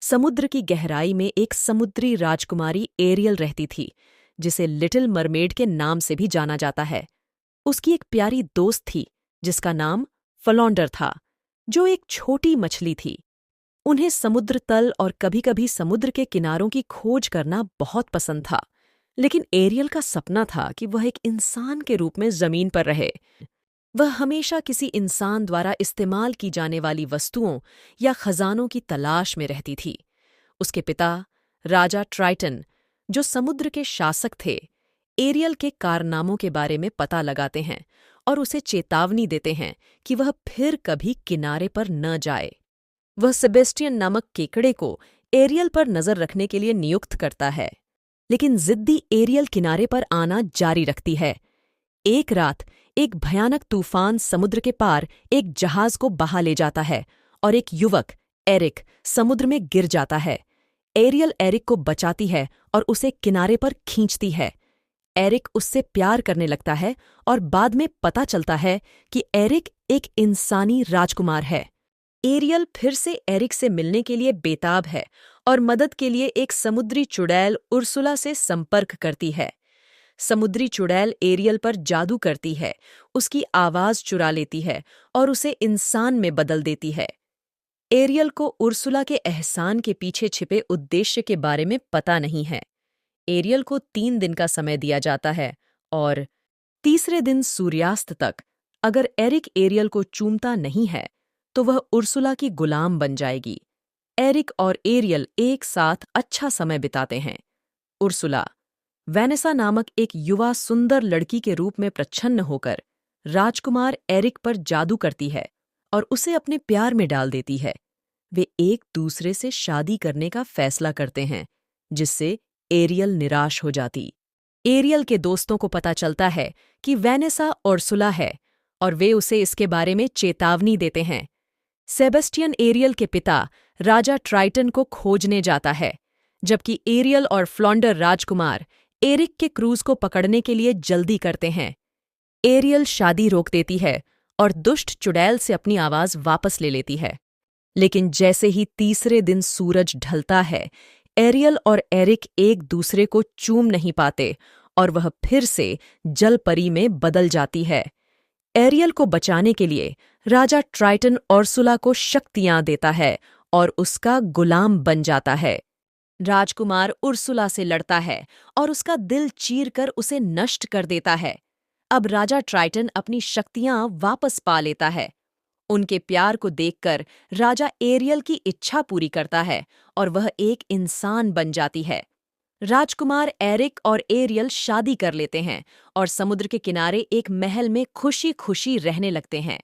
समुद्र की गहराई में एक समुद्री राजकुमारी एरियल रहती थी, जिसे लिटिल मरमेड के नाम से भी जाना जाता है। उसकी एक प्यारी दोस्त थी जिसका नाम फ्लॉन्डर था, जो एक छोटी मछली थी। उन्हें समुद्र तल और कभी-कभी समुद्र के किनारों की खोज करना बहुत पसंद था, लेकिन एरियल का सपना था कि वह एक इंसान के रूप में जमीन पर रहे। वह हमेशा किसी इंसान द्वारा इस्तेमाल की जाने वाली वस्तुओं या खजानों की तलाश में रहती थी। उसके पिता, राजा ट्राइटन, जो समुद्र के शासक थे, एरियल के कारनामों के बारे में पता लगाते हैं और उसे चेतावनी देते हैं कि वह फिर कभी किनारे पर न जाए। वह सेबेस्टियन नामक केकड़े को एरियल पर नजर रखने के लिए नियुक्त करता है, लेकिन जिद्दी एरियल किनारे पर आना जारी रखती है। एक रात एक भयानक तूफान समुद्र के पार एक जहाज को बहा ले जाता है और एक युवक, एरिक, समुद्र में गिर जाता है। एरियल एरिक को बचाती है और उसे किनारे पर खींचती है। एरिक उससे प्यार करने लगता है और बाद में पता चलता है कि एरिक एक इंसानी राजकुमार है। एरियल फिर से एरिक से मिलने के लिए बेताब है और मदद के लिए एक समुद्री चुड़ैल उर्सुला से संपर्क करती है। समुद्री चुड़ैल एरियल पर जादू करती है, उसकी आवाज चुरा लेती है और उसे इंसान में बदल देती है। एरियल को उर्सुला के एहसान के पीछे छिपे उद्देश्य के बारे में पता नहीं है। एरियल को 3 दिन का समय दिया जाता है और तीसरे दिन सूर्यास्त तक अगर एरिक एरियल को चूमता नहीं है तो वह उर्सुला की गुलाम बन जाएगी। एरिक और एरियल एक साथ अच्छा समय बिताते हैं। उर्सुला, वेनेसा नामक एक युवा सुंदर लड़की के रूप में प्रच्छन्न होकर राजकुमार एरिक पर जादू करती है और उसे अपने प्यार में डाल देती है। वे एक दूसरे से शादी करने का फैसला करते हैं, जिससे एरियल निराश हो जाती। एरियल के दोस्तों को पता चलता है कि वेनेसा उर्सुला है और वे उसे इसके बारे में चेतावनी देते हैं। सेबेस्टियन एरियल के पिता राजा ट्राइटन को खोजने जाता है, जबकि एरियल और फ्लॉन्डर राजकुमार एरिक के क्रूज को पकड़ने के लिए जल्दी करते हैं। एरियल शादी रोक देती है और दुष्ट चुड़ैल से अपनी आवाज वापस ले लेती है। लेकिन जैसे ही तीसरे दिन सूरज ढलता है, एरियल और एरिक एक दूसरे को चूम नहीं पाते और वह फिर से जल परी में बदल जाती है। एरियल को बचाने के लिए राजा ट्राइटन उर्सुला को शक्तियां देता है और उसका गुलाम बन जाता है। राजकुमार उर्सुला से लड़ता है और उसका दिल चीरकर उसे नष्ट कर देता है। अब राजा ट्राइटन अपनी शक्तियां वापस पा लेता है। उनके प्यार को देखकर राजा एरियल की इच्छा पूरी करता है और वह एक इंसान बन जाती है। राजकुमार एरिक और एरियल शादी कर लेते हैं और समुद्र के किनारे एक महल में खुशी खुशी रहने लगते हैं।